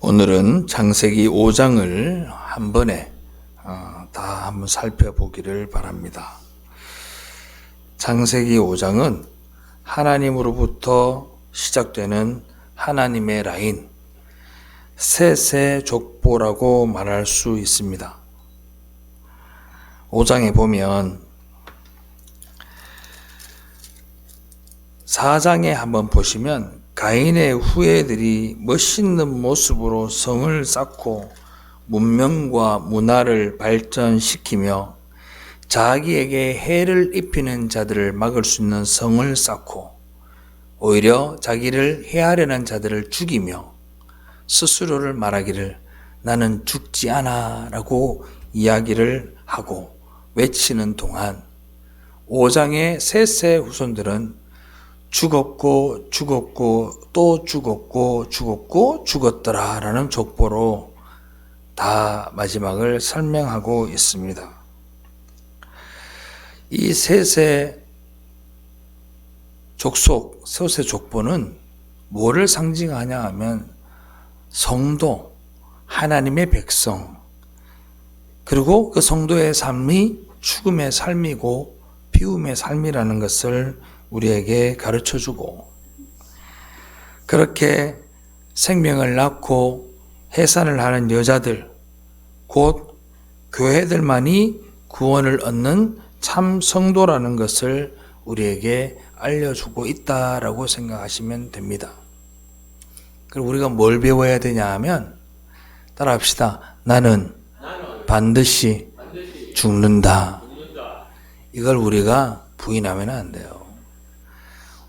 오늘은 창세기 5장을 한 번에 다 한번 살펴보기를 바랍니다. 창세기 5장은 하나님으로부터 시작되는 하나님의 라인, 셋의 족보라고 말할 수 있습니다. 5장에 보면 4장에 한번 보시면 가인의 후예들이 멋있는 모습으로 성을 쌓고 문명과 문화를 발전시키며 자기에게 해를 입히는 자들을 막을 수 있는 성을 쌓고 오히려 자기를 해하려는 자들을 죽이며 스스로를 말하기를 나는 죽지 않아 라고 이야기를 하고 외치는 동안 5장의 셋의 후손들은 죽었고 또 죽었고 죽었더라 라는 족보로 다 마지막을 설명하고 있습니다. 이 셋의 족속, 셋의 족보는 뭐를 상징하냐 하면 성도, 하나님의 백성, 그리고 그 성도의 삶이 죽음의 삶이고 비움의 삶이라는 것을 우리에게 가르쳐주고, 그렇게 생명을 낳고 해산을 하는 여자들, 곧 교회들만이 구원을 얻는 참 성도라는 것을 우리에게 알려주고 있다라고 생각하시면 됩니다. 그리고 우리가 뭘 배워야 되냐 하면 따라합시다. 나는 반드시 죽는다. 이걸 우리가 부인하면 안 돼요.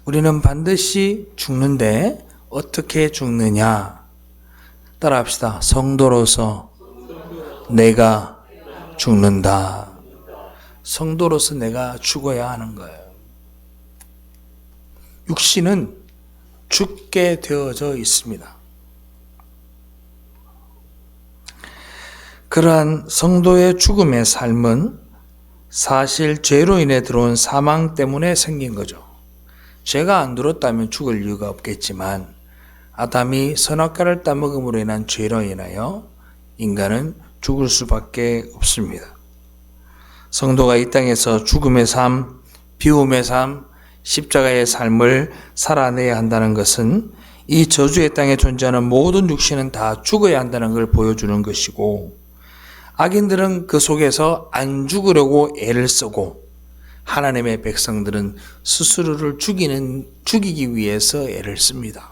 우리는 반드시 죽는데 어떻게 죽느냐? 따라합시다. 성도로서 내가 죽는다. 성도로서 내가 죽어야 하는 거예요. 육신은 죽게 되어져 있습니다. 그러한 성도의 죽음의 삶은 사실 죄로 인해 들어온 사망 때문에 생긴 거죠. 죄가 안 들었다면 죽을 이유가 없겠지만 아담이 선악과를 따먹음으로 인한 죄로 인하여 인간은 죽을 수밖에 없습니다. 성도가 이 땅에서 죽음의 삶, 비움의 삶, 십자가의 삶을 살아내야 한다는 것은 이 저주의 땅에 존재하는 모든 육신은 다 죽어야 한다는 걸 보여주는 것이고, 악인들은 그 속에서 안 죽으려고 애를 쓰고 하나님의 백성들은 스스로를 죽이기 위해서 애를 씁니다.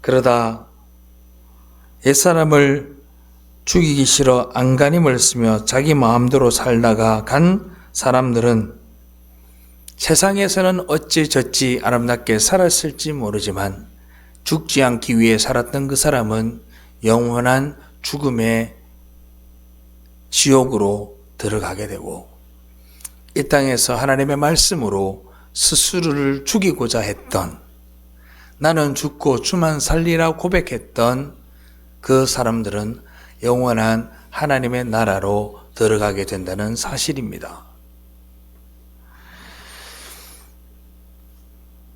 그러다 옛사람을 죽이기 싫어 안간힘을 쓰며 자기 마음대로 살다가 간 사람들은 세상에서는 어찌저찌 아름답게 살았을지 모르지만 죽지 않기 위해 살았던 그 사람은 영원한 죽음의 지옥으로 들어가게 되고, 이 땅에서 하나님의 말씀으로 스스로를 죽이고자 했던, 나는 죽고 주만 살리라 고백했던 그 사람들은 영원한 하나님의 나라로 들어가게 된다는 사실입니다.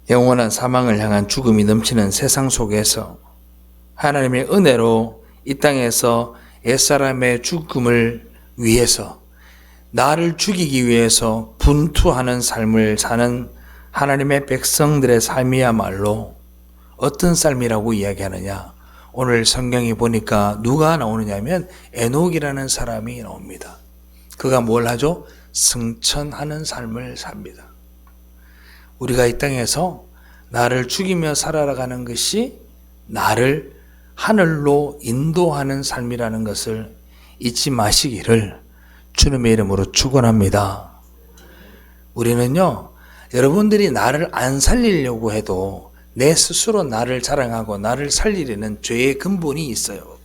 영원한 사망을 향한 죽음이 넘치는 세상 속에서 하나님의 은혜로 이 땅에서 옛사람의 죽음을 위해서, 나를 죽이기 위해서 분투하는 삶을 사는 하나님의 백성들의 삶이야말로 어떤 삶이라고 이야기하느냐? 오늘 성경에 보니까 누가 나오느냐면 에녹이라는 사람이 나옵니다. 그가 뭘 하죠? 승천하는 삶을 삽니다. 우리가 이 땅에서 나를 죽이며 살아가는 것이 나를 하늘로 인도하는 삶이라는 것을 잊지 마시기를 주님의 이름으로 축원합니다. 우리는요, 여러분들이 나를 안 살리려고 해도 내 스스로 나를 자랑하고 나를 살리려는 죄의 근본이 있어요.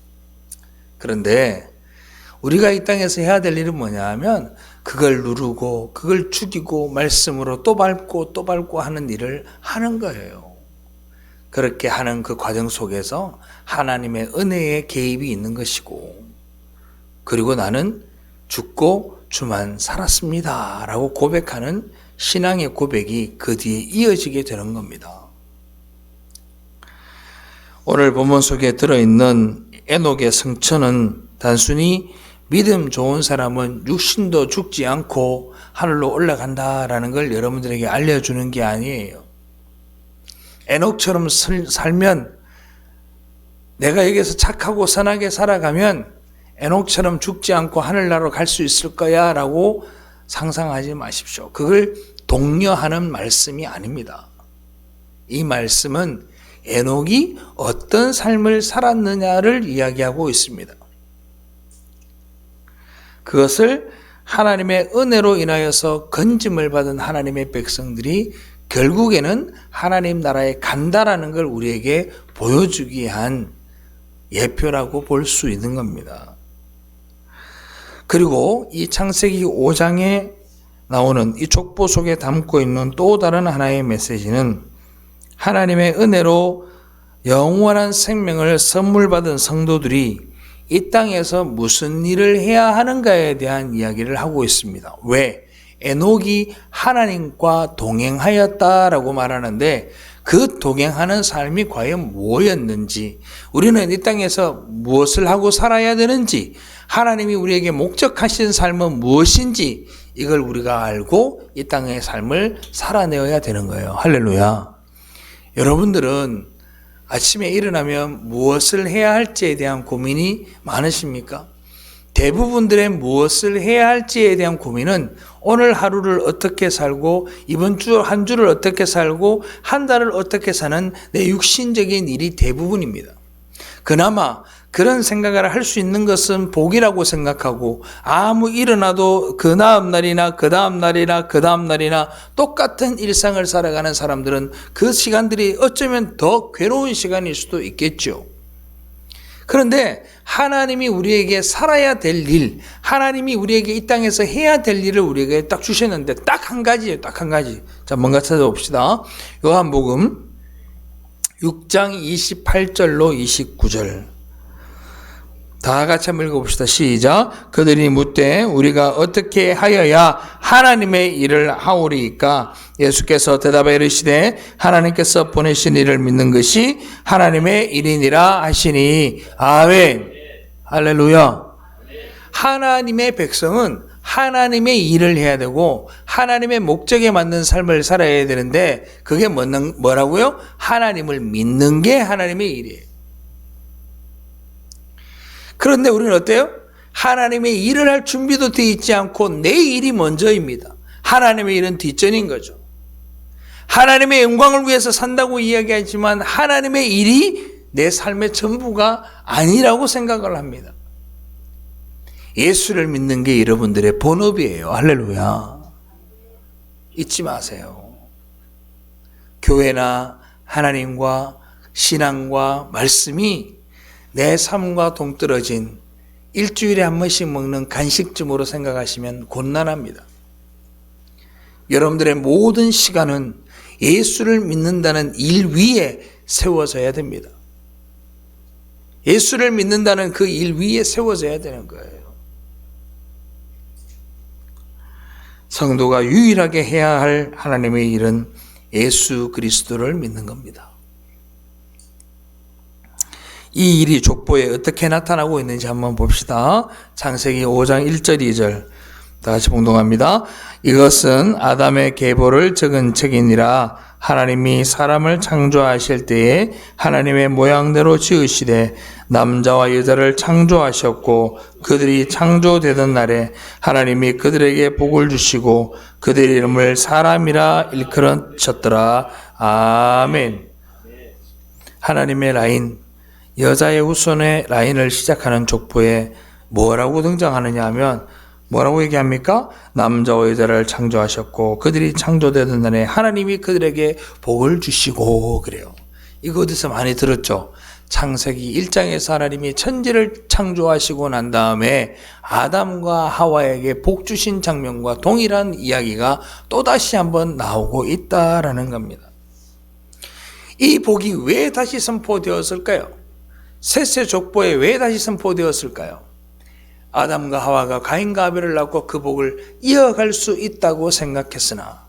그런데 우리가 이 땅에서 해야 될 일은 뭐냐 하면 그걸 누르고 그걸 죽이고 말씀으로 또 밟고 하는 일을 하는 거예요. 그렇게 하는 그 과정 속에서 하나님의 은혜의 개입이 있는 것이고, 그리고 나는 죽고 주만 살았습니다 라고 고백하는 신앙의 고백이 그 뒤에 이어지게 되는 겁니다. 오늘 본문 속에 들어있는 에녹의 성처는 단순히 믿음 좋은 사람은 육신도 죽지 않고 하늘로 올라간다라는 걸 여러분들에게 알려주는 게 아니에요. 에녹처럼 살면, 내가 여기서 착하고 선하게 살아가면 에녹처럼 죽지 않고 하늘나라로 갈 수 있을 거야 라고 상상하지 마십시오. 그걸 독려하는 말씀이 아닙니다. 이 말씀은 에녹이 어떤 삶을 살았느냐를 이야기하고 있습니다. 그것을 하나님의 은혜로 인하여서 건짐을 받은 하나님의 백성들이 결국에는 하나님 나라에 간다라는 걸 우리에게 보여주기 위한 예표라고 볼 수 있는 겁니다. 그리고 이 창세기 5장에 나오는 이 족보 속에 담고 있는 또 다른 하나의 메시지는 하나님의 은혜로 영원한 생명을 선물 받은 성도들이 이 땅에서 무슨 일을 해야 하는가에 대한 이야기를 하고 있습니다. 왜? 에녹이 하나님과 동행하였다라고 말하는데 그 동행하는 삶이 과연 뭐였는지, 우리는 이 땅에서 무엇을 하고 살아야 되는지, 하나님이 우리에게 목적하신 삶은 무엇인지 이걸 우리가 알고 이 땅의 삶을 살아내어야 되는 거예요. 할렐루야. 여러분들은 아침에 일어나면 무엇을 해야 할지에 대한 고민이 많으십니까? 대부분들의 무엇을 해야 할지에 대한 고민은 오늘 하루를 어떻게 살고 이번 주 한 주를 어떻게 살고 한 달을 어떻게 사는 내 육신적인 일이 대부분입니다. 그나마 그런 생각을 할 수 있는 것은 복이라고 생각하고 아무 일어나도 그 다음 날이나 그 다음 날이나 그 다음 날이나 똑같은 일상을 살아가는 사람들은 그 시간들이 어쩌면 더 괴로운 시간일 수도 있겠죠. 그런데 하나님이 우리에게 살아야 될 일, 하나님이 우리에게 이 땅에서 해야 될 일을 우리에게 딱 주셨는데 딱 한 가지예요. 딱 한 가지. 자, 뭔가 찾아봅시다. 요한복음 6장 28절로 29절. 다 같이 한번 읽어봅시다. 시작. 그들이 묻되 우리가 어떻게 하여야 하나님의 일을 하오리이까? 예수께서 대답하여 이르시되 하나님께서 보내신 일을 믿는 것이 하나님의 일이니라 하시니. 아멘. 할렐루야. 하나님의 백성은 하나님의 일을 해야 되고 하나님의 목적에 맞는 삶을 살아야 되는데 그게 뭐라고요? 하나님을 믿는 게 하나님의 일이에요. 그런데 우리는 어때요? 하나님의 일을 할 준비도 되어 있지 않고 내 일이 먼저입니다. 하나님의 일은 뒷전인 거죠. 하나님의 영광을 위해서 산다고 이야기하지만 하나님의 일이 내 삶의 전부가 아니라고 생각을 합니다. 예수를 믿는 게 여러분들의 본업이에요. 할렐루야. 잊지 마세요. 교회나 하나님과 신앙과 말씀이 내 삶과 동떨어진 일주일에 한 번씩 먹는 간식쯤으로 생각하시면 곤란합니다. 여러분들의 모든 시간은 예수를 믿는다는 일 위에 세워져야 됩니다. 예수를 믿는다는 그 일 위에 세워져야 되는 거예요. 성도가 유일하게 해야 할 하나님의 일은 예수 그리스도를 믿는 겁니다. 이 일이 족보에 어떻게 나타나고 있는지 한번 봅시다. 창세기 5장 1절 2절 다 같이 봉독합니다. 이것은 아담의 계보를 적은 책이니라. 하나님이 사람을 창조하실 때에 하나님의 모양대로 지으시되 남자와 여자를 창조하셨고 그들이 창조되던 날에 하나님이 그들에게 복을 주시고 그들의 이름을 사람이라 일컬으셨더라. 아멘. 하나님의 라인, 여자의 후손의 라인을 시작하는 족보에 뭐라고 등장하느냐 하면 뭐라고 얘기합니까? 남자와 여자를 창조하셨고 그들이 창조되던 날에 하나님이 그들에게 복을 주시고 그래요. 이거 어디서 많이 들었죠? 창세기 1장에서 하나님이 천지를 창조하시고 난 다음에 아담과 하와에게 복 주신 장면과 동일한 이야기가 또다시 한번 나오고 있다라는 겁니다. 이 복이 왜 다시 선포되었을까요? 셋째 족보에 왜 다시 선포되었을까요? 아담과 하와가 가인과 아벨을 낳고 그 복을 이어갈 수 있다고 생각했으나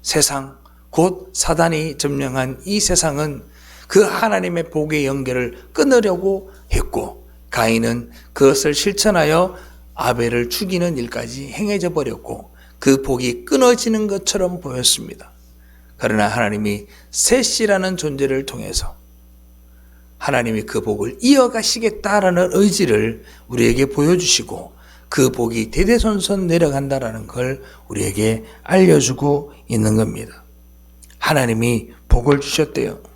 세상, 곧 사단이 점령한 이 세상은 그 하나님의 복의 연결을 끊으려고 했고, 가인은 그것을 실천하여 아벨을 죽이는 일까지 행해져 버렸고, 그 복이 끊어지는 것처럼 보였습니다. 그러나 하나님이 셋이라는 존재를 통해서 하나님이 그 복을 이어가시겠다라는 의지를 우리에게 보여주시고, 그 복이 대대손손 내려간다라는 걸 우리에게 알려주고 있는 겁니다. 하나님이 복을 주셨대요.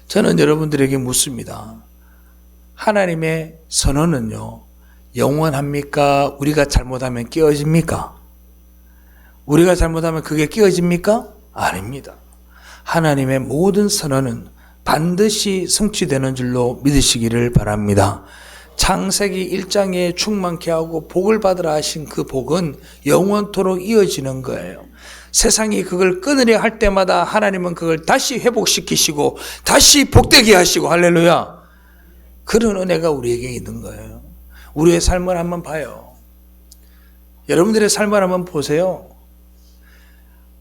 저는 여러분들에게 묻습니다. 하나님의 선언은요, 영원합니까? 우리가 잘못하면 깨어집니까? 우리가 잘못하면 그게 깨어집니까? 아닙니다. 하나님의 모든 선언은 반드시 성취되는 줄로 믿으시기를 바랍니다. 창세기 1장에 충만케 하고 복을 받으라 하신 그 복은 영원토록 이어지는 거예요. 세상이 그걸 끊으려 할 때마다 하나님은 그걸 다시 회복시키시고 다시 복되게 하시고, 할렐루야. 그런 은혜가 우리에게 있는 거예요. 우리의 삶을 한번 봐요. 여러분들의 삶을 한번 보세요.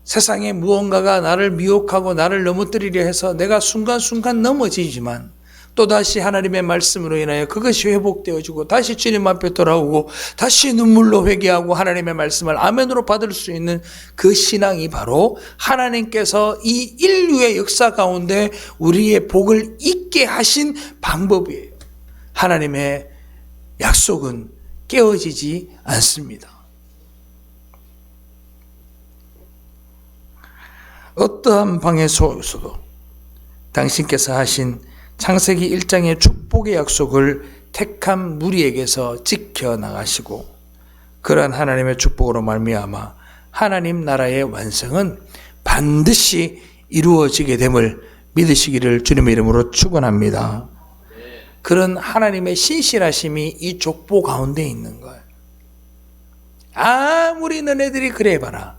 세상에 무언가가 나를 미혹하고 나를 넘어뜨리려 해서 내가 순간순간 넘어지지만 또다시 하나님의 말씀으로 인하여 그것이 회복되어지고 다시 주님 앞에 돌아오고 다시 눈물로 회개하고 하나님의 말씀을 아멘으로 받을 수 있는 그 신앙이 바로 하나님께서 이 인류의 역사 가운데 우리의 복을 잊게 하신 방법이에요. 하나님의 약속은 깨어지지 않습니다. 어떠한 방해 속에서도 당신께서 하신 창세기 1장의 축복의 약속을 택한 무리에게서 지켜나가시고, 그러한 하나님의 축복으로 말미암아 하나님 나라의 완성은 반드시 이루어지게 됨을 믿으시기를 주님의 이름으로 축원합니다. 그런 하나님의 신실하심이 이 족보 가운데 있는 거예요. 아무리 너네들이 그래 봐라,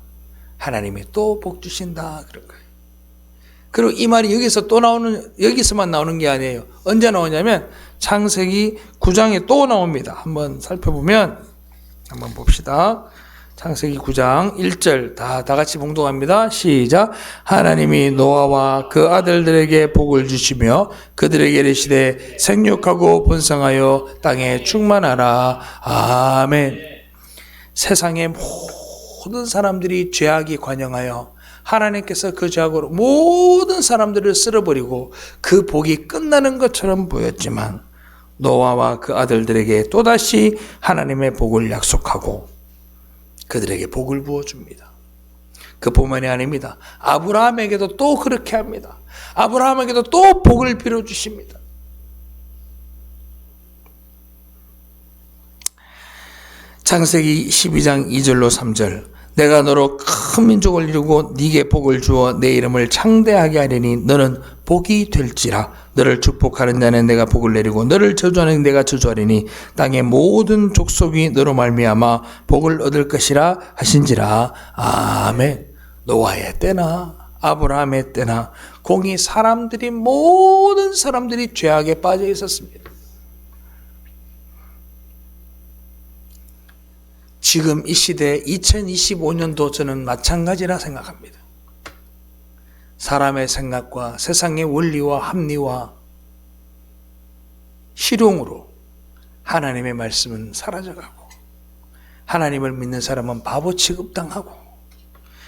하나님이 또 복 주신다 그런 거예요. 그리고 이 말이 여기서만 나오는 게 아니에요. 언제 나오냐면 창세기 9장에 또 나옵니다. 한번 살펴보면, 한번 봅시다. 창세기 9장 1절 다 같이 봉독합니다. 시작. 하나님이 노아와 그 아들들에게 복을 주시며 그들에게 이르시되 생육하고 번성하여 땅에 충만하라. 아멘. 세상의 모든 사람들이 죄악이 관영하여 하나님께서 그 죄악으로 모든 사람들을 쓸어버리고 그 복이 끝나는 것처럼 보였지만, 노아와 그 아들들에게 또다시 하나님의 복을 약속하고 그들에게 복을 부어줍니다. 그뿐만이 아닙니다. 아브라함에게도 또 그렇게 합니다. 아브라함에게도 또 복을 빌어주십니다. 창세기 12장 2절로 3절. 내가 너로 큰 민족을 이루고 네게 복을 주어 내 이름을 창대하게 하리니 너는 복이 될지라. 너를 축복하는 자는 내가 복을 내리고 너를 저주하는 내가 저주하리니 땅의 모든 족속이 너로 말미암아 복을 얻을 것이라 하신지라. 아멘. 노아의 때나 아브라함의 때나 공의 모든 사람들이 죄악에 빠져 있었습니다. 지금 이 시대 2025년도 저는 마찬가지라 생각합니다. 사람의 생각과 세상의 원리와 합리와 실용으로 하나님의 말씀은 사라져가고, 하나님을 믿는 사람은 바보 취급당하고,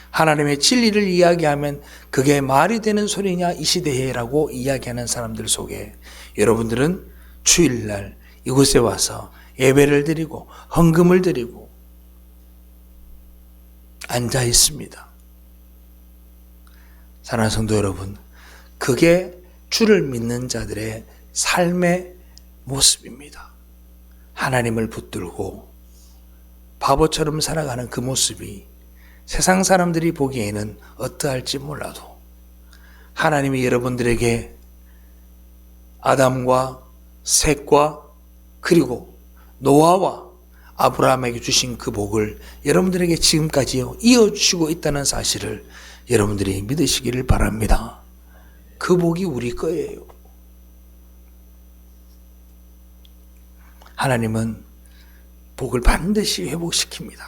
하나님의 진리를 이야기하면 그게 말이 되는 소리냐 이 시대에라고 이야기하는 사람들 속에 여러분들은 주일날 이곳에 와서 예배를 드리고 헌금을 드리고 앉아 있습니다. 사랑하는 성도 여러분, 그게 주를 믿는 자들의 삶의 모습입니다. 하나님을 붙들고 바보처럼 살아가는 그 모습이 세상 사람들이 보기에는 어떠할지 몰라도 하나님이 여러분들에게 아담과 셋과 그리고 노아와 아브라함에게 주신 그 복을 여러분들에게 지금까지 이어주시고 있다는 사실을 여러분들이 믿으시기를 바랍니다. 그 복이 우리 거예요. 하나님은 복을 반드시 회복시킵니다.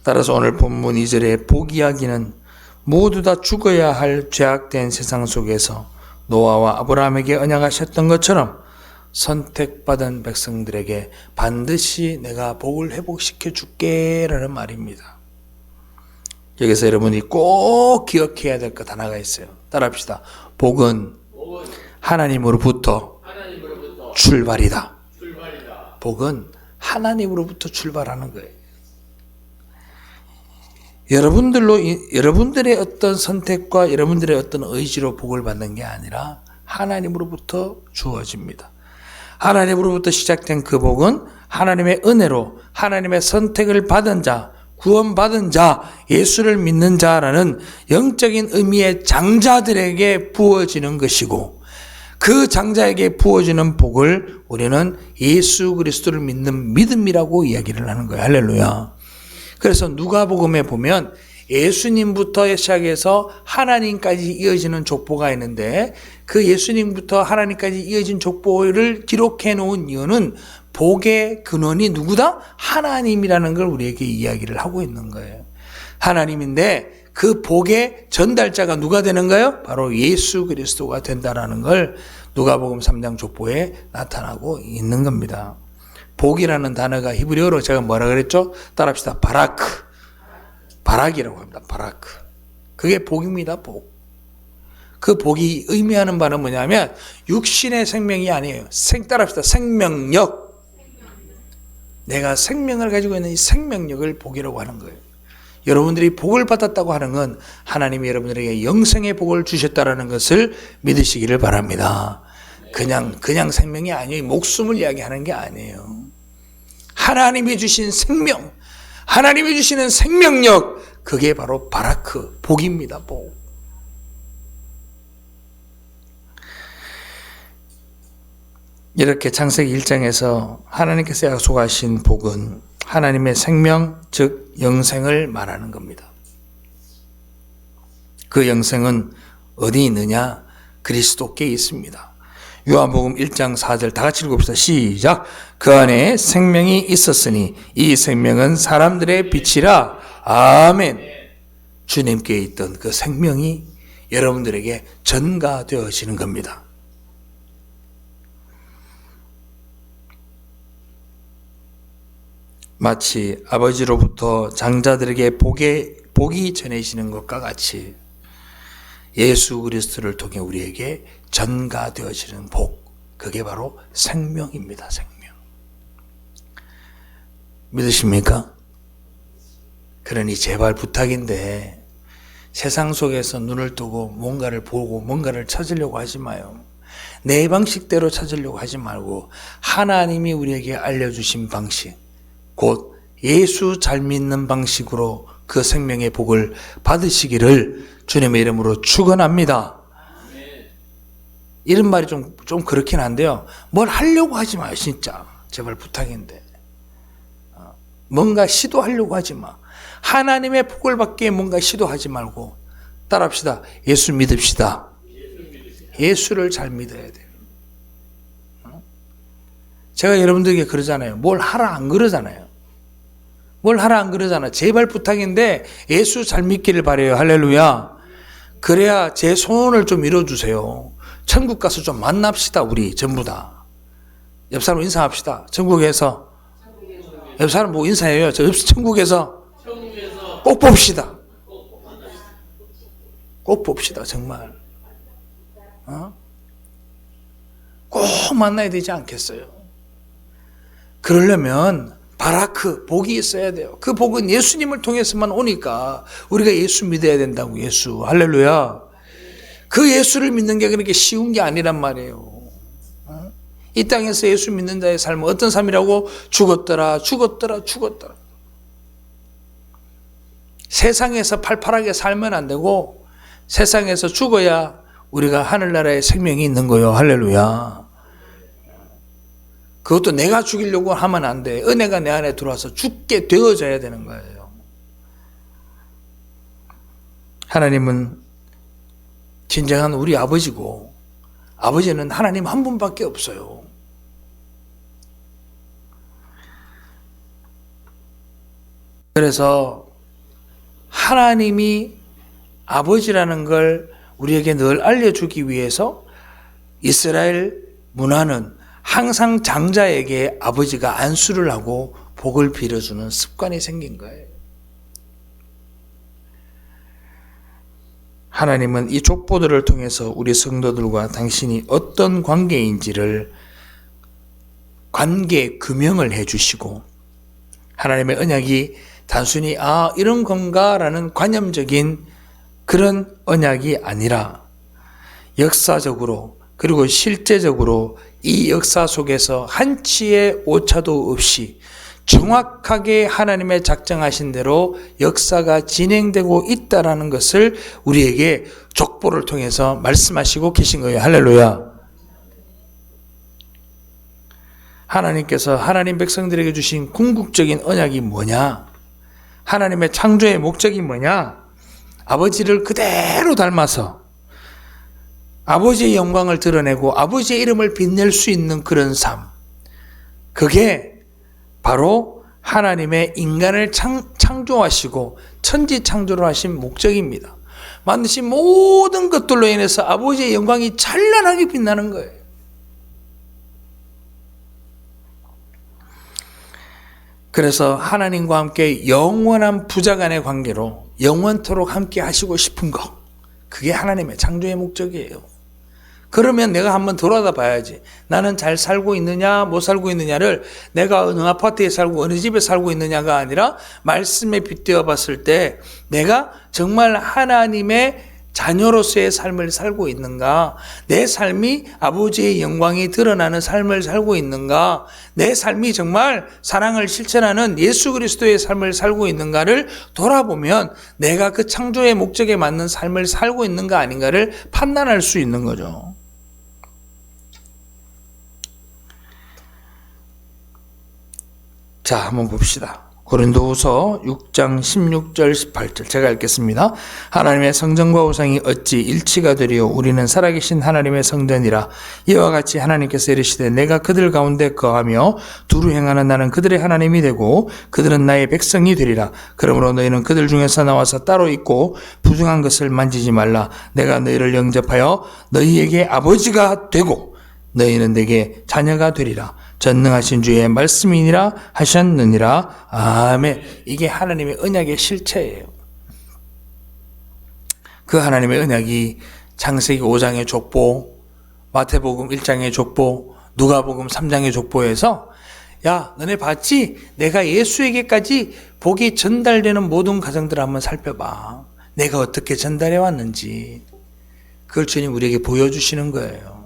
따라서 오늘 본문 2절의 복 이야기는 모두 다 죽어야 할 죄악된 세상 속에서 노아와 아브라함에게 언약하셨던 것처럼 선택받은 백성들에게 반드시 내가 복을 회복시켜 줄게 라는 말입니다. 여기서 여러분이 꼭 기억해야 될 것 하나가 있어요. 따라합시다. 복은 하나님으로부터 출발이다. 복은 하나님으로부터 출발하는 거예요. 여러분들의 어떤 선택과 여러분들의 어떤 의지로 복을 받는 게 아니라 하나님으로부터 주어집니다. 하나님으로부터 시작된 그 복은 하나님의 은혜로 하나님의 선택을 받은 자, 구원받은 자, 예수를 믿는 자라는 영적인 의미의 장자들에게 부어지는 것이고, 그 장자에게 부어지는 복을 우리는 예수 그리스도를 믿는 믿음이라고 이야기를 하는 거예요. 할렐루야. 그래서 누가복음에 보면 예수님부터 시작해서 하나님까지 이어지는 족보가 있는데, 그 예수님부터 하나님까지 이어진 족보를 기록해 놓은 이유는 복의 근원이 누구다? 하나님이라는 걸 우리에게 이야기를 하고 있는 거예요. 하나님인데 그 복의 전달자가 누가 되는가요? 바로 예수 그리스도가 된다라는 걸 누가복음 3장 족보에 나타나고 있는 겁니다. 복이라는 단어가 히브리어로 제가 뭐라 그랬죠? 따라합시다. 바라크. 바락이라고 합니다. 바라크. 그게 복입니다. 복. 그 복이 의미하는 바는 뭐냐면 육신의 생명이 아니에요. 따라합시다. 생명력. 내가 생명을 가지고 있는 이 생명력을 복이라고 하는 거예요. 여러분들이 복을 받았다고 하는 건 하나님이 여러분들에게 영생의 복을 주셨다라는 것을 믿으시기를 바랍니다. 그냥 생명이 아니에요. 목숨을 이야기하는 게 아니에요. 하나님이 주신 생명, 하나님이 주시는 생명력, 그게 바로 바라크, 복입니다. 복. 이렇게 창세기 1장에서 하나님께서 약속하신 복은 하나님의 생명, 즉 영생을 말하는 겁니다. 그 영생은 어디 있느냐? 그리스도께 있습니다. 요한복음 1장 4절 다 같이 읽읍시다. 시작. 그 안에 생명이 있었으니 이 생명은 사람들의 빛이라. 아멘. 주님께 있던 그 생명이 여러분들에게 전가되어지는 겁니다. 마치 아버지로부터 장자들에게 복이 전해지는 것과 같이 예수 그리스도를 통해 우리에게 전가되어지는 복, 그게 바로 생명입니다. 생명. 믿으십니까? 그러니 제발 부탁인데 세상 속에서 눈을 뜨고 뭔가를 보고 뭔가를 찾으려고 하지 마요. 내 방식대로 찾으려고 하지 말고 하나님이 우리에게 알려주신 방식, 곧 예수 잘 믿는 방식으로 그 생명의 복을 받으시기를 주님의 이름으로 축원합니다. 이런 말이 좀 그렇긴 한데요. 뭘 하려고 하지 마요. 진짜 제발 부탁인데 뭔가 시도하려고 하지 마. 하나님의 복을 받기 위해 뭔가 시도하지 말고 따라합시다. 예수 믿읍시다. 예수를 잘 믿어야 돼요. 제가 여러분들에게 그러잖아요. 뭘 하라 안 그러잖아요. 뭘 하라 안 그러잖아. 제발 부탁인데 예수 잘 믿기를 바라요. 할렐루야. 그래야 제 소원을 좀 이뤄주세요. 천국 가서 좀 만납시다. 우리 전부 다. 옆 사람 인사합시다. 천국에서. 옆 사람 뭐 인사해요. 천국에서 꼭 봅시다. 꼭 봅시다. 정말. 꼭 만나야 되지 않겠어요? 그러려면 바라크, 복이 있어야 돼요. 그 복은 예수님을 통해서만 오니까 우리가 예수 믿어야 된다고. 예수. 할렐루야. 그 예수를 믿는 게 그렇게 쉬운 게 아니란 말이에요. 이 땅에서 예수 믿는 자의 삶은 어떤 삶이라고? 죽었더라. 세상에서 팔팔하게 살면 안 되고 세상에서 죽어야 우리가 하늘나라의 생명이 있는 거예요. 할렐루야. 그것도 내가 죽이려고 하면 안 돼. 은혜가 내 안에 들어와서 죽게 되어져야 되는 거예요. 하나님은 진정한 우리 아버지고 아버지는 하나님 한 분밖에 없어요. 그래서 하나님이 아버지라는 걸 우리에게 늘 알려주기 위해서 이스라엘 문화는 항상 장자에게 아버지가 안수를 하고 복을 빌어주는 습관이 생긴 거예요. 하나님은 이 족보들을 통해서 우리 성도들과 당신이 어떤 관계인지를 관계 규명을 해주시고, 하나님의 언약이 단순히 이런 건가라는 관념적인 그런 언약이 아니라 역사적으로 그리고 실제적으로 이 역사 속에서 한치의 오차도 없이 정확하게 하나님의 작정하신 대로 역사가 진행되고 있다는 것을 우리에게 족보를 통해서 말씀하시고 계신 거예요. 할렐루야. 하나님께서 하나님 백성들에게 주신 궁극적인 언약이 뭐냐? 하나님의 창조의 목적이 뭐냐? 아버지를 그대로 닮아서 아버지의 영광을 드러내고 아버지의 이름을 빛낼 수 있는 그런 삶. 그게 바로 하나님의 인간을 창조하시고 천지 창조를 하신 목적입니다. 만드신 모든 것들로 인해서 아버지의 영광이 찬란하게 빛나는 거예요. 그래서 하나님과 함께 영원한 부자간의 관계로 영원토록 함께 하시고 싶은 것, 그게 하나님의 창조의 목적이에요. 그러면 내가 한번 돌아다 봐야지. 나는 잘 살고 있느냐 못 살고 있느냐를 내가 어느 아파트에 살고 어느 집에 살고 있느냐가 아니라 말씀에 빗대어 봤을 때 내가 정말 하나님의 자녀로서의 삶을 살고 있는가? 내 삶이 아버지의 영광이 드러나는 삶을 살고 있는가? 내 삶이 정말 사랑을 실천하는 예수 그리스도의 삶을 살고 있는가를 돌아보면 내가 그 창조의 목적에 맞는 삶을 살고 있는가 아닌가를 판단할 수 있는 거죠. 자, 한번 봅시다. 고린도후서 6장 16절 18절 제가 읽겠습니다. 하나님의 성전과 우상이 어찌 일치가 되리요? 우리는 살아계신 하나님의 성전이라. 이와 같이 하나님께서 이르시되 내가 그들 가운데 거하며 두루 행하는 나는 그들의 하나님이 되고 그들은 나의 백성이 되리라. 그러므로 너희는 그들 중에서 나와서 따로 있고 부정한 것을 만지지 말라. 내가 너희를 영접하여 너희에게 아버지가 되고 너희는 내게 자녀가 되리라. 전능하신 주의 말씀이니라 하셨느니라. 아멘. 이게 하나님의 언약의 실체예요. 그 하나님의 언약이 창세기 5장의 족보, 마태복음 1장의 족보, 누가복음 3장의 족보에서 야, 너네 봤지? 내가 예수에게까지 복이 전달되는 모든 가정들을 한번 살펴봐. 내가 어떻게 전달해 왔는지. 그걸 주님 우리에게 보여주시는 거예요.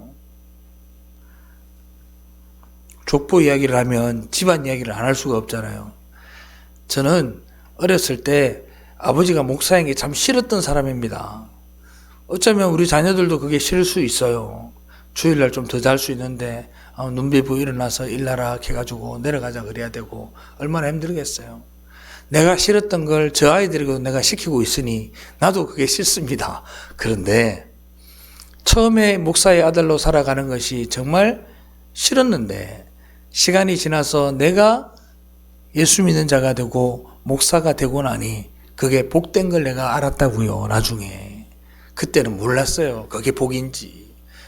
족보 이야기를 하면 집안 이야기를 안 할 수가 없잖아요. 저는 어렸을 때 아버지가 목사인 게 참 싫었던 사람입니다. 어쩌면 우리 자녀들도 그게 싫을 수 있어요. 주일날 좀 더 잘 수 있는데 눈비부 일어나서 일나라 해가지고 내려가자 그래야 되고 얼마나 힘들겠어요. 내가 싫었던 걸 저 아이들에게도 내가 시키고 있으니 나도 그게 싫습니다. 그런데 처음에 목사의 아들로 살아가는 것이 정말 싫었는데 시간이 지나서 내가 예수 믿는 자가 되고 목사가 되고 나니 그게 복된 걸 내가 알았다고요. 나중에. 그때는 몰랐어요. 그게 복인지.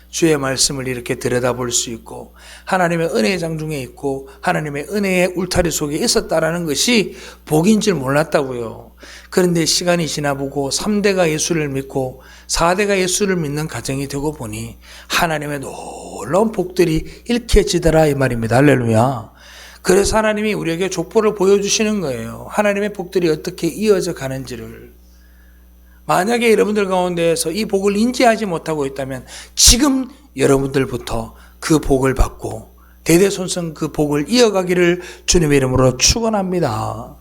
주의 말씀을 이렇게 들여다볼 수 있고 하나님의 은혜의 장중에 있고 하나님의 은혜의 울타리 속에 있었다라는 것이 복인 줄 몰랐다고요. 그런데 시간이 지나보고 3대가 예수를 믿고 4대가 예수를 믿는 가정이 되고 보니 하나님의 놀라운 복들이 일깨지더라 이 말입니다. 할렐루야. 그래서 하나님이 우리에게 족보를 보여주시는 거예요. 하나님의 복들이 어떻게 이어져 가는지를. 만약에 여러분들 가운데에서 이 복을 인지하지 못하고 있다면 지금 여러분들부터 그 복을 받고 대대손손 그 복을 이어가기를 주님의 이름으로 축원합니다.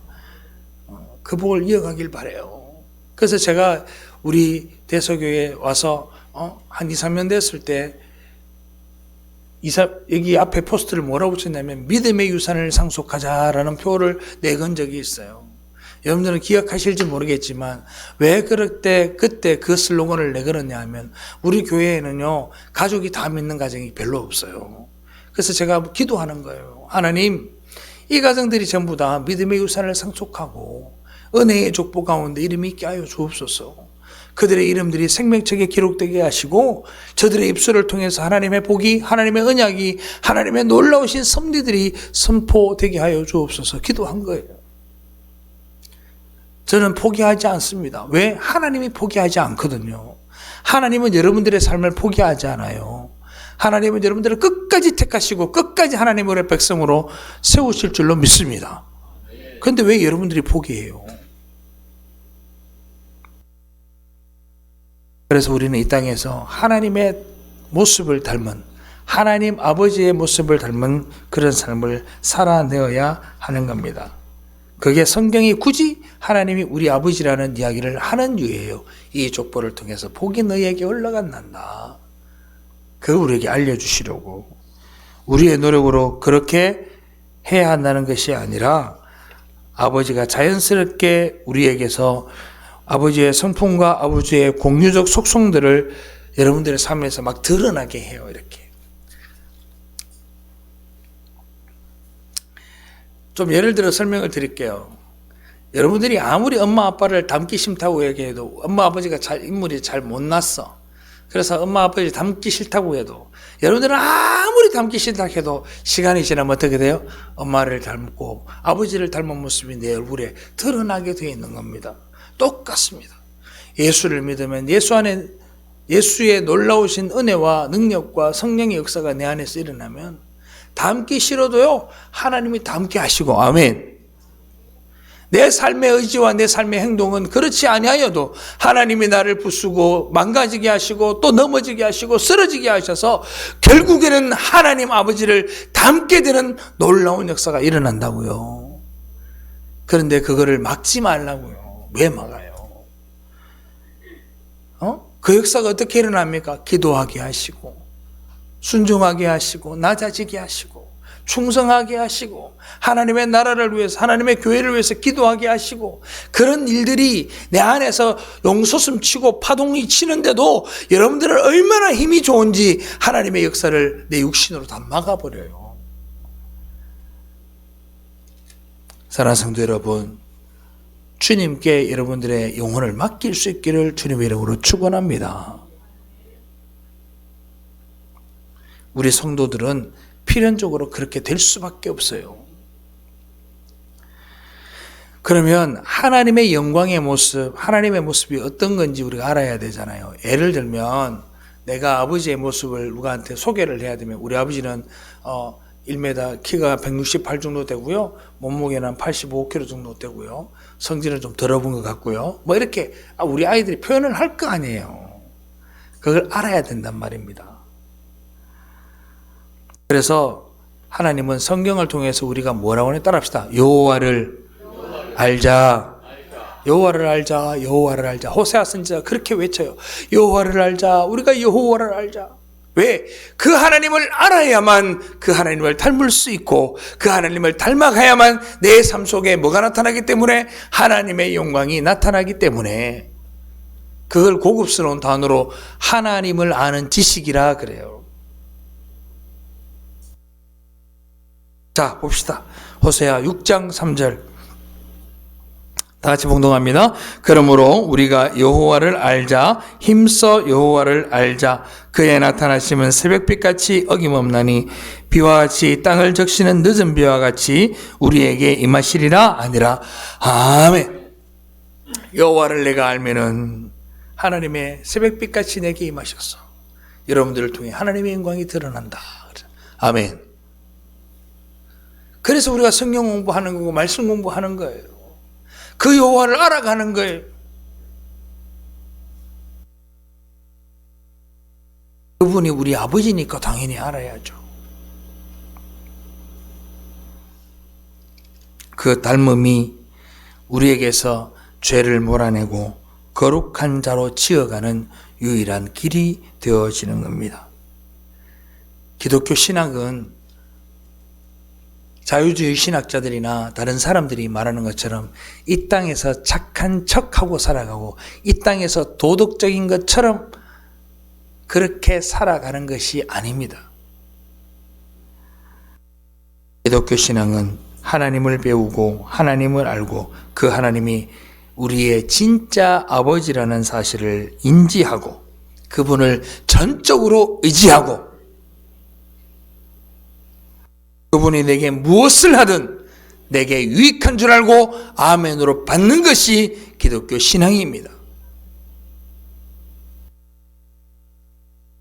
그 복을 이어가길 바라요. 그래서 제가 우리 대서교에 와서 한 2, 3년 됐을 때 여기 앞에 포스트를 뭐라고 붙였냐면 믿음의 유산을 상속하자라는 표를 내건 적이 있어요. 여러분들은 기억하실지 모르겠지만 왜 그때 그 슬로건을 내걸었냐 하면 우리 교회에는요 가족이 다 믿는 가정이 별로 없어요. 그래서 제가 기도하는 거예요. 하나님, 이 가정들이 전부 다 믿음의 유산을 상속하고 은혜의 족보 가운데 이름이 있게 하여 주옵소서. 그들의 이름들이 생명책에 기록되게 하시고 저들의 입술을 통해서 하나님의 복이, 하나님의 언약이, 하나님의 놀라우신 섭리들이 선포되게 하여 주옵소서 기도한 거예요. 저는 포기하지 않습니다. 왜? 하나님이 포기하지 않거든요. 하나님은 여러분들의 삶을 포기하지 않아요. 하나님은 여러분들을 끝까지 택하시고 끝까지 하나님의 백성으로 세우실 줄로 믿습니다. 그런데 왜 여러분들이 포기해요? 그래서 우리는 이 땅에서 하나님의 모습을 닮은, 하나님 아버지의 모습을 닮은 그런 삶을 살아내어야 하는 겁니다. 그게 성경이 굳이 하나님이 우리 아버지라는 이야기를 하는 이유예요. 이 족보를 통해서 복이 너희에게 올라간단다. 그걸 우리에게 알려주시려고. 우리의 노력으로 그렇게 해야 한다는 것이 아니라 아버지가 자연스럽게 우리에게서 아버지의 성품과 아버지의 공유적 속성들을 여러분들의 삶에서 막 드러나게 해요. 이렇게. 좀 예를 들어 설명을 드릴게요. 여러분들이 아무리 엄마 아빠를 닮기 싫다고 얘기해도 엄마 아버지가 인물이 잘 못 났어. 그래서 엄마 아버지 닮기 싫다고 해도 여러분들은 아무리 닮기 싫다고 해도 시간이 지나면 어떻게 돼요? 엄마를 닮고 아버지를 닮은 모습이 내 얼굴에 드러나게 되어 있는 겁니다. 똑같습니다. 예수를 믿으면 예수 안에 예수의 놀라우신 은혜와 능력과 성령의 역사가 내 안에서 일어나면 닮기 싫어도요 하나님이 닮게 하시고 아멘. 내 삶의 의지와 내 삶의 행동은 그렇지 아니하여도 하나님이 나를 부수고 망가지게 하시고 또 넘어지게 하시고 쓰러지게 하셔서 결국에는 하나님 아버지를 닮게 되는 놀라운 역사가 일어난다고요. 그런데 그거를 막지 말라고요. 왜 막아요? 그 역사가 어떻게 일어납니까? 기도하게 하시고 순종하게 하시고 낮아지게 하시고 충성하게 하시고 하나님의 나라를 위해서 하나님의 교회를 위해서 기도하게 하시고 그런 일들이 내 안에서 용솟음 치고 파동이 치는데도 여러분들은 얼마나 힘이 좋은지 하나님의 역사를 내 육신으로 다 막아버려요. 사랑하는 성도 여러분, 주님께 여러분들의 영혼을 맡길 수 있기를 주님의 이름으로 축원합니다. 우리 성도들은 필연적으로 그렇게 될 수밖에 없어요. 그러면 하나님의 영광의 모습, 하나님의 모습이 어떤 건지 우리가 알아야 되잖아요. 예를 들면 내가 아버지의 모습을 누구한테 소개를 해야 되면 우리 아버지는 1m 키가 168 정도 되고요. 몸무게는 한 85kg 정도 되고요. 성질은 좀 더러운 것 같고요. 뭐 이렇게 우리 아이들이 표현을 할 거 아니에요. 그걸 알아야 된단 말입니다. 그래서 하나님은 성경을 통해서 우리가 뭐라고 하냐 따라합시다. 여호와를 알자. 여호와를 알자. 여호와를 알자. 호세아 선지자가 그렇게 외쳐요. 여호와를 알자. 우리가 여호와를 알자. 왜? 그 하나님을 알아야만 그 하나님을 닮을 수 있고 그 하나님을 닮아가야만 내 삶 속에 뭐가 나타나기 때문에 하나님의 영광이 나타나기 때문에 그걸 고급스러운 단어로 하나님을 아는 지식이라 그래요. 자, 봅시다. 호세아 6장 3절. 다 같이 봉독합니다. 그러므로 우리가 여호와를 알자, 힘써 여호와를 알자. 그의 나타나심은 새벽빛같이 어김없나니 비와 같이 땅을 적시는 늦은 비와 같이 우리에게 임하시리라 아니라. 아멘. 여호와를 내가 알면은 하나님의 새벽빛같이 내게 임하셨어. 여러분들을 통해 하나님의 영광이 드러난다. 아멘. 그래서 우리가 성경 공부하는 거고 말씀 공부하는 거예요. 그 여호와를 알아가는 거예요. 그분이 우리 아버지니까 당연히 알아야죠. 그 닮음이 우리에게서 죄를 몰아내고 거룩한 자로 지어가는 유일한 길이 되어지는 겁니다. 기독교 신학은 자유주의 신학자들이나 다른 사람들이 말하는 것처럼 이 땅에서 착한 척하고 살아가고 이 땅에서 도덕적인 것처럼 그렇게 살아가는 것이 아닙니다. 기독교 신앙은 하나님을 배우고 하나님을 알고 그 하나님이 우리의 진짜 아버지라는 사실을 인지하고 그분을 전적으로 의지하고 그분이 내게 무엇을 하든 내게 유익한 줄 알고 아멘으로 받는 것이 기독교 신앙입니다.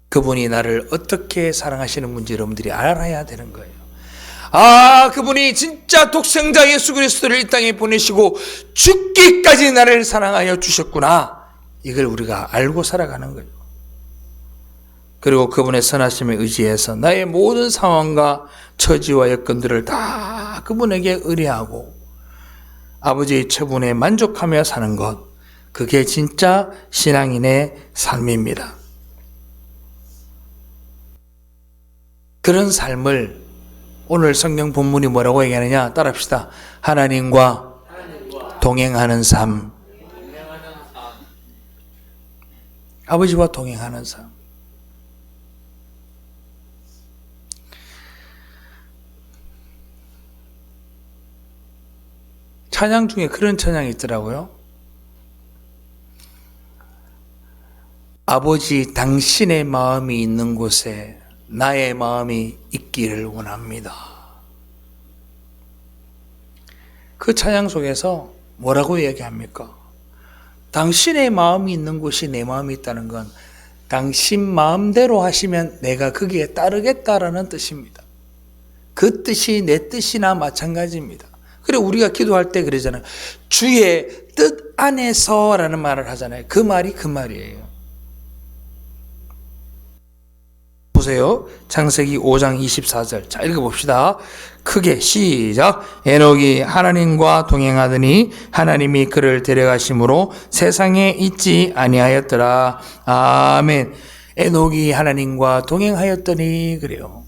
그분이 나를 어떻게 사랑하시는 분인지 여러분들이 알아야 되는 거예요. 그분이 진짜 독생자 예수 그리스도를 이 땅에 보내시고 죽기까지 나를 사랑하여 주셨구나. 이걸 우리가 알고 살아가는 거예요. 그리고 그분의 선하심에 의지해서 나의 모든 상황과 처지와 여건들을 다 그분에게 의뢰하고 아버지의 처분에 만족하며 사는 것, 그게 진짜 신앙인의 삶입니다. 그런 삶을 오늘 성경 본문이 뭐라고 얘기하느냐 따라합시다. 하나님과 동행하는 삶. 아버지와 동행하는 삶. 찬양 중에 그런 찬양이 있더라고요. 아버지 당신의 마음이 있는 곳에 나의 마음이 있기를 원합니다. 그 찬양 속에서 뭐라고 얘기합니까? 당신의 마음이 있는 곳이 내 마음이 있다는 건 당신 마음대로 하시면 내가 거기에 따르겠다라는 뜻입니다. 그 뜻이 내 뜻이나 마찬가지입니다. 그래 우리가 기도할 때 그러잖아요. 주의 뜻 안에서 라는 말을 하잖아요. 그 말이 그 말이에요. 보세요. 창세기 5장 24절. 자, 읽어봅시다. 크게 시작. 에녹이 하나님과 동행하더니 하나님이 그를 데려가심으로 세상에 있지 아니하였더라. 아멘. 에녹이 하나님과 동행하였더니 그래요.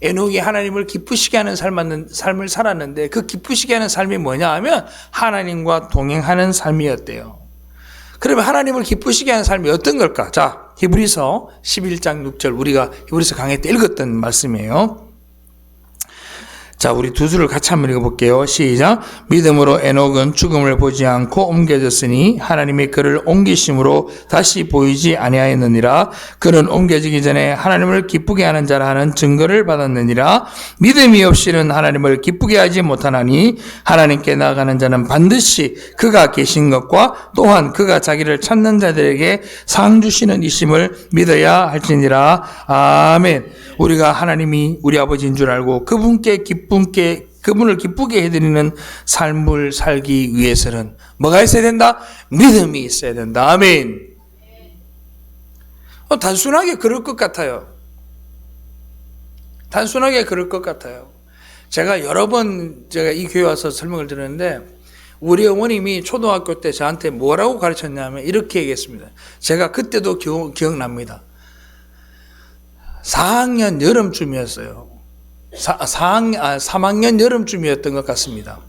에녹이 하나님을 기쁘시게 하는 삶을 살았는데 그 기쁘시게 하는 삶이 뭐냐 하면 하나님과 동행하는 삶이었대요. 그러면 하나님을 기쁘시게 하는 삶이 어떤 걸까? 자, 히브리서 11장 6절 우리가 히브리서 강의 때 읽었던 말씀이에요. 자, 우리 두 줄을 같이 한번 읽어볼게요. 시작. 믿음으로 에녹은 죽음을 보지 않고 옮겨졌으니 하나님이 그를 옮기심으로 다시 보이지 아니하였느니라. 그는 옮겨지기 전에 하나님을 기쁘게 하는 자라 하는 증거를 받았느니라. 믿음이 없이는 하나님을 기쁘게 하지 못하나니 하나님께 나아가는 자는 반드시 그가 계신 것과 또한 그가 자기를 찾는 자들에게 상 주시는 이심을 믿어야 할지니라. 아멘. 우리가 하나님이 우리 아버지인 줄 알고 그분을 기쁘게 해드리는 삶을 살기 위해서는 뭐가 있어야 된다? 믿음이 있어야 된다. 아멘. 단순하게 그럴 것 같아요. 단순하게 그럴 것 같아요. 제가 여러 번 이 교회 와서 설명을 들었는데 우리 어머님이 초등학교 때 저한테 뭐라고 가르쳤냐면 이렇게 얘기했습니다. 제가 그때도 기억납니다. 4학년 여름쯤이었어요. 3학년 여름쯤이었던 것 같습니다.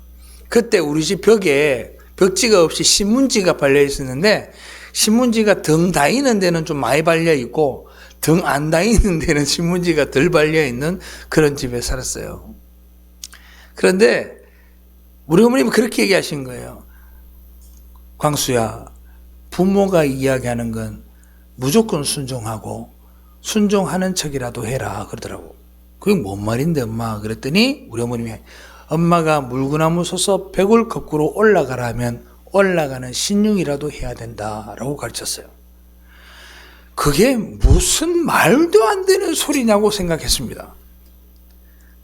그때 우리 집 벽에 벽지가 없이 신문지가 발려 있었는데 신문지가 등 다이는 데는 좀 많이 발려 있고 등 안 다이는 데는 신문지가 덜 발려 있는 그런 집에 살았어요. 그런데 우리 어머님이 그렇게 얘기하신 거예요. 광수야, 부모가 이야기하는 건 무조건 순종하고 순종하는 척이라도 해라 그러더라고. 그게 뭔 말인데 엄마? 그랬더니 우리 어머님이 엄마가 물구나무 서서 벽을 거꾸로 올라가라 하면 올라가는 신용이라도 해야 된다라고 가르쳤어요. 그게 무슨 말도 안 되는 소리냐고 생각했습니다.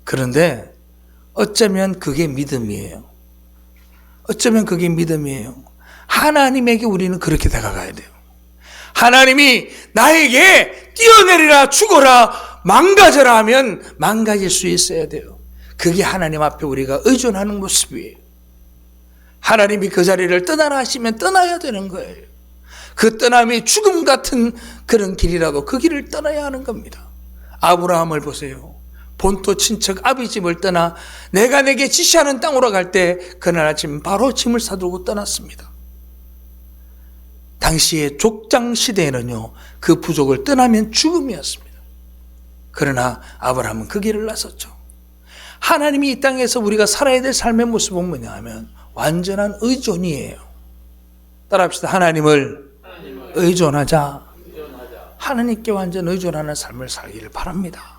그런데 어쩌면 그게 믿음이에요. 어쩌면 그게 믿음이에요. 하나님에게 우리는 그렇게 다가가야 돼요. 하나님이 나에게 뛰어내리라 죽어라 망가져라 하면 망가질 수 있어야 돼요. 그게 하나님 앞에 우리가 의존하는 모습이에요. 하나님이 그 자리를 떠나라 하시면 떠나야 되는 거예요. 그 떠남이 죽음 같은 그런 길이라도 그 길을 떠나야 하는 겁니다. 아브라함을 보세요. 본토 친척 아비 집을 떠나 내가 내게 지시하는 땅으로 갈 때 그날 아침 바로 짐을 싸들고 떠났습니다. 당시의 족장 시대에는요, 그 부족을 떠나면 죽음이었습니다. 그러나 아브라함은 그 길을 나섰죠. 하나님이 이 땅에서 우리가 살아야 될 삶의 모습은 뭐냐 하면 완전한 의존이에요. 따라합시다. 하나님을 의존하자. 하나님께 완전 의존하는 삶을 살기를 바랍니다.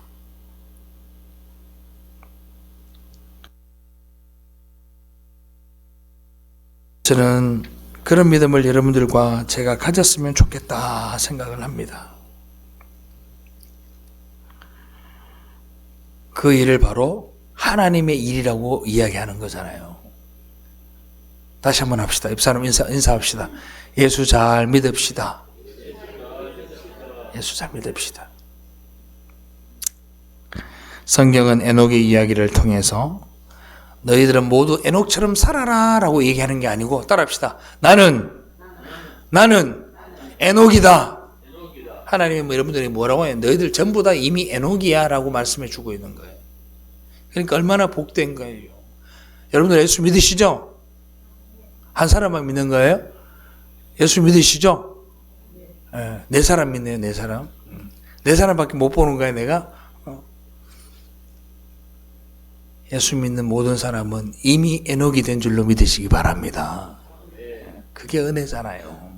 저는 그런 믿음을 여러분들과 제가 가졌으면 좋겠다 생각을 합니다. 그 일을 바로 하나님의 일이라고 이야기하는 거잖아요. 다시 한번 합시다. 입사람 인사합시다. 예수 잘 믿읍시다. 예수 잘 믿읍시다. 성경은 에녹의 이야기를 통해서 너희들은 모두 에녹처럼 살아라 라고 얘기하는 게 아니고 따라합시다. 나는 에녹이다. 하나님이 여러분들이 뭐라고 해요? 너희들 전부 다 이미 에녹이야 라고 말씀해 주고 있는 거예요. 그러니까 얼마나 복된 거예요. 여러분들 예수 믿으시죠? 한 사람만 믿는 거예요? 예수 믿으시죠? 네 사람 믿네요. 네 사람. 네 사람밖에 못 보는 거예요. 내가. 예수 믿는 모든 사람은 이미 에녹이 된 줄로 믿으시기 바랍니다. 그게 은혜잖아요.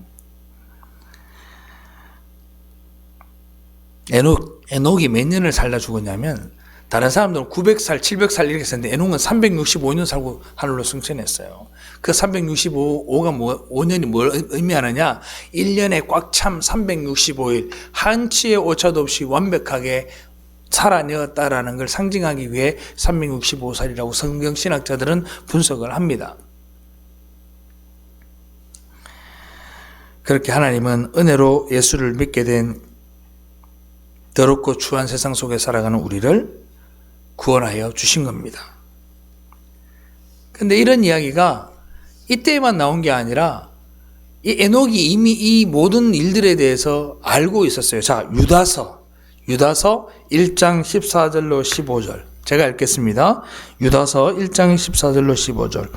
에녹이 몇 년을 살다 죽었냐면 다른 사람들은 900살, 700살 이렇게 살는데 에녹은 365년 살고 하늘로 승천했어요. 그 5년이 뭘 의미하느냐? 1년에 꽉 참 365일 한치의 오차도 없이 완벽하게 살아내었다라는 걸 상징하기 위해 365살이라고 성경신학자들은 분석을 합니다. 그렇게 하나님은 은혜로 예수를 믿게 된 더럽고 추한 세상 속에 살아가는 우리를 구원하여 주신 겁니다. 그런데 이런 이야기가 이때만 나온 게 아니라 이 에녹이 이미 이 모든 일들에 대해서 알고 있었어요. 자, 유다서 1장 14절로 15절 제가 읽겠습니다. 유다서 1장 14절로 15절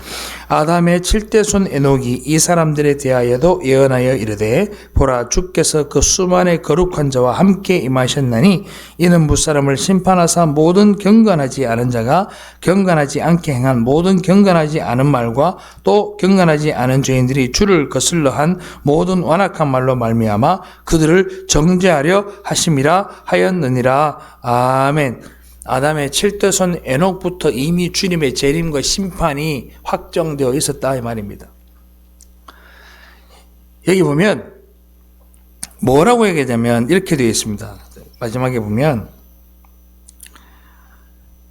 아담의 7대손 에녹이 이 사람들에 대하여도 예언하여 이르되 보라 주께서 그 수만의 거룩한 자와 함께 임하셨나니 이는 무사람을 심판하사 모든 경건하지 않은 자가 경건하지 않게 행한 모든 경건하지 않은 말과 또 경건하지 않은 죄인들이 주를 거슬러 한 모든 완악한 말로 말미암아 그들을 정죄하려 하심이라 하였느니라. 아멘. 아담의 7대손 에녹부터 이미 주님의 재림과 심판이 확정되어 있었다 이 말입니다. 여기 보면 뭐라고 얘기하냐면 이렇게 되어 있습니다. 마지막에 보면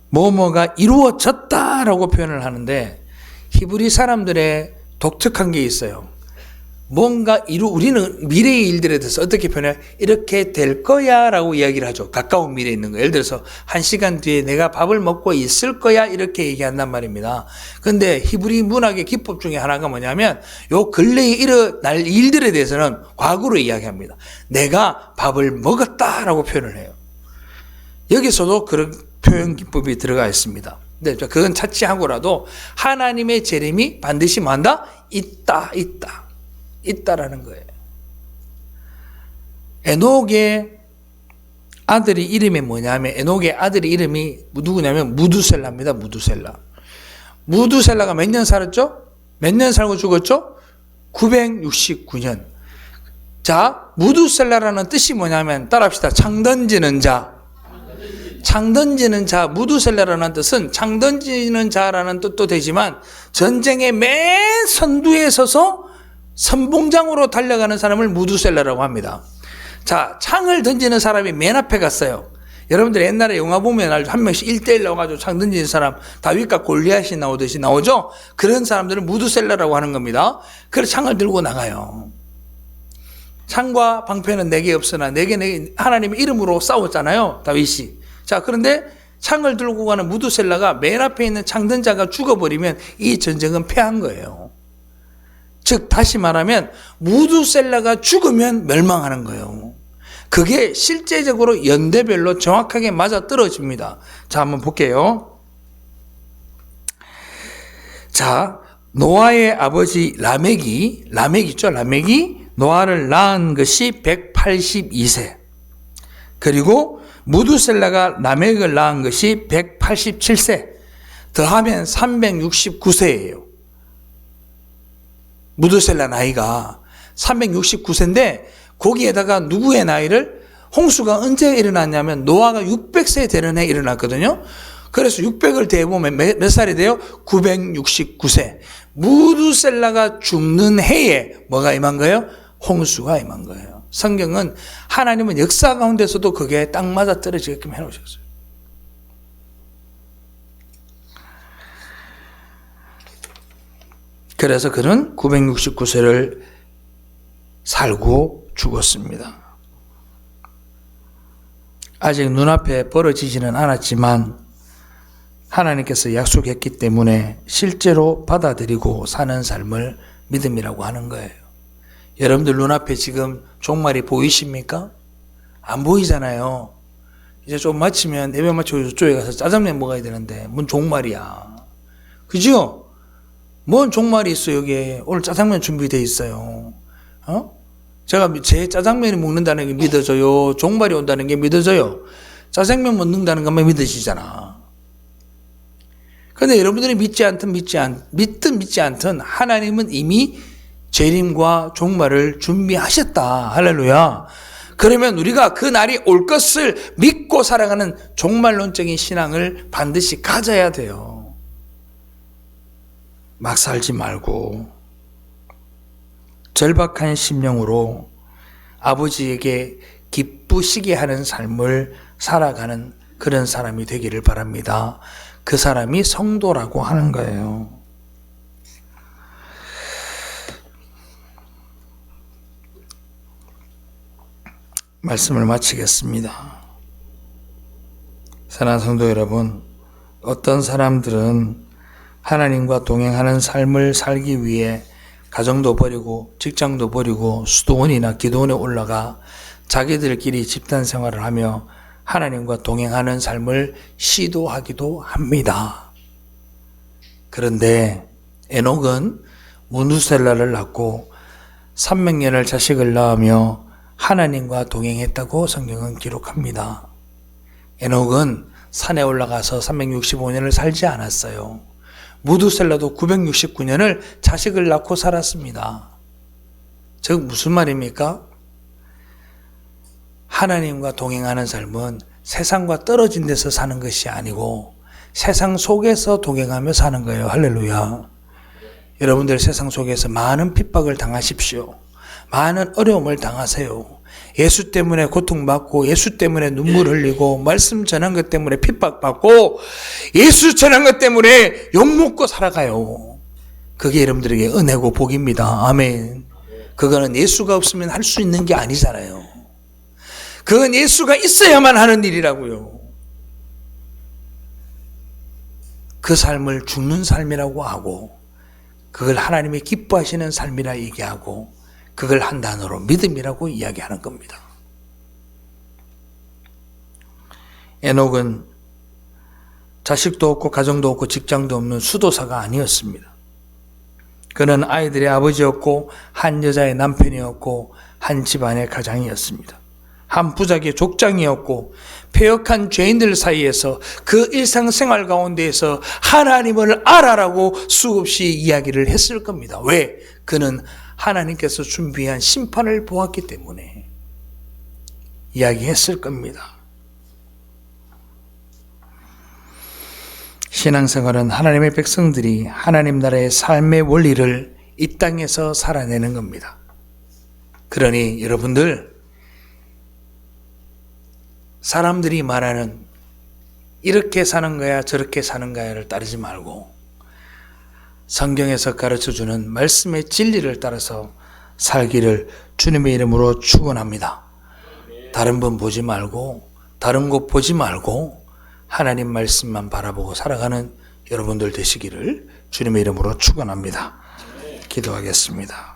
뭐뭐가 이루어졌다라고 표현을 하는데 히브리 사람들의 독특한 게 있어요. 뭔가 우리는 미래의 일들에 대해서 어떻게 표현해요? 이렇게 될 거야 라고 이야기를 하죠. 가까운 미래에 있는 거. 예를 들어서 1시간 뒤에 내가 밥을 먹고 있을 거야 이렇게 얘기한단 말입니다. 그런데 히브리 문학의 기법 중에 하나가 뭐냐면 요 근래에 일어날 일들에 대해서는 과거로 이야기합니다. 내가 밥을 먹었다 라고 표현을 해요. 여기서도 그런 표현 기법이 들어가 있습니다. 근데 그건 차치하고라도 하나님의 재림이 반드시 뭐한다? 있다라는 거예요. 에녹의 아들이 이름이 뭐냐면 에녹의 아들이 이름이 누구냐면 무두셀라입니다. 무두셀라가 몇 년 살았죠? 몇 년 살고 죽었죠? 969년. 자, 무두셀라라는 뜻이 뭐냐면 따라합시다. 창 던지는 자. 창 던지는 자, 무두셀라라는 뜻은 창 던지는 자라는 뜻도 되지만 전쟁의 맨 선두에 서서 선봉장으로 달려가는 사람을 무두셀라라고 합니다. 자, 창을 던지는 사람이 맨 앞에 갔어요. 여러분들 옛날에 영화 보면 한 명씩 1대1 나와가지고 창 던지는 사람 다윗과 골리앗이 나오듯이 나오죠? 그런 사람들은 무두셀라라고 하는 겁니다. 그래서 창을 들고 나가요. 창과 방패는 내게 없으나 내게 하나님의 이름으로 싸웠잖아요, 다윗이. 자, 그런데 창을 들고 가는 무두셀라가 맨 앞에 있는 창던자가 죽어버리면 이 전쟁은 패한 거예요. 즉 다시 말하면 무두셀라가 죽으면 멸망하는 거예요. 그게 실제적으로 연대별로 정확하게 맞아떨어집니다. 자, 한번 볼게요. 자, 노아의 아버지 라멕이 노아를 낳은 것이 182세. 그리고 무두셀라가 라멕을 낳은 것이 187세. 더하면 369세예요. 무드셀라 나이가 369세인데 거기에다가 누구의 나이를 홍수가 언제 일어났냐면 노아가 600세 되는 해 일어났거든요. 그래서 600을 대보면 몇 살이 돼요? 969세. 무드셀라가 죽는 해에 뭐가 임한 거예요? 홍수가 임한 거예요. 성경은 하나님은 역사 가운데서도 그게 딱 맞아 떨어지게끔 해놓으셨어요. 그래서 그는 969세를 살고 죽었습니다. 아직 눈앞에 벌어지지는 않았지만 하나님께서 약속했기 때문에 실제로 받아들이고 사는 삶을 믿음이라고 하는 거예요. 여러분들 눈앞에 지금 종말이 보이십니까? 안 보이잖아요. 이제 좀 마치면 예배 마치고 저쪽에 가서 짜장면 먹어야 되는데 뭔 종말이야. 그죠? 뭔 종말이 있어 여기에. 오늘 짜장면 준비되어 있어요. 제가 제 짜장면이 먹는다는 게 믿어져요? 종말이 온다는 게 믿어져요? 짜장면 먹는다는 것만 믿어지잖아. 그런데 여러분들이 믿든 믿지 않든 하나님은 이미 재림과 종말을 준비하셨다. 할렐루야. 그러면 우리가 그 날이 올 것을 믿고 살아가는 종말론적인 신앙을 반드시 가져야 돼요. 막 살지 말고 절박한 심령으로 아버지에게 기쁘시게 하는 삶을 살아가는 그런 사람이 되기를 바랍니다. 그 사람이 성도라고 하는 거예요. 말씀을 마치겠습니다. 사랑하는 성도 여러분, 어떤 사람들은 하나님과 동행하는 삶을 살기 위해 가정도 버리고 직장도 버리고 수도원이나 기도원에 올라가 자기들끼리 집단 생활을 하며 하나님과 동행하는 삶을 시도하기도 합니다. 그런데 에녹은 무두셀라를 낳고 300년을 자식을 낳으며 하나님과 동행했다고 성경은 기록합니다. 에녹은 산에 올라가서 365년을 살지 않았어요. 무두셀라도 969년을 자식을 낳고 살았습니다. 즉 무슨 말입니까? 하나님과 동행하는 삶은 세상과 떨어진 데서 사는 것이 아니고 세상 속에서 동행하며 사는 거예요. 할렐루야. 여러분들 세상 속에서 많은 핍박을 당하십시오. 많은 어려움을 당하세요. 예수 때문에 고통받고 예수 때문에 눈물 흘리고 말씀 전한 것 때문에 핍박받고 예수 전한 것 때문에 욕먹고 살아가요. 그게 여러분들에게 은혜고 복입니다. 아멘. 그거는 예수가 없으면 할 수 있는 게 아니잖아요. 그건 예수가 있어야만 하는 일이라고요. 그 삶을 죽는 삶이라고 하고 그걸 하나님이 기뻐하시는 삶이라 얘기하고 그걸 한 단어로 믿음이라고 이야기하는 겁니다. 에녹은 자식도 없고 가정도 없고 직장도 없는 수도사가 아니었습니다. 그는 아이들의 아버지였고 한 여자의 남편이었고 한 집안의 가장이었습니다. 한 부작의 족장이었고 패역한 죄인들 사이에서 그 일상생활 가운데에서 하나님을 알아라고 수없이 이야기를 했을 겁니다. 왜? 그는 하나님께서 준비한 심판을 보았기 때문에 이야기했을 겁니다. 신앙생활은 하나님의 백성들이 하나님 나라의 삶의 원리를 이 땅에서 살아내는 겁니다. 그러니 여러분들 사람들이 말하는 이렇게 사는 거야 저렇게 사는 거야를 따르지 말고 성경에서 가르쳐주는 말씀의 진리를 따라서 살기를 주님의 이름으로 축원합니다. 다른 분 보지 말고 다른 곳 보지 말고 하나님 말씀만 바라보고 살아가는 여러분들 되시기를 주님의 이름으로 축원합니다. 기도하겠습니다.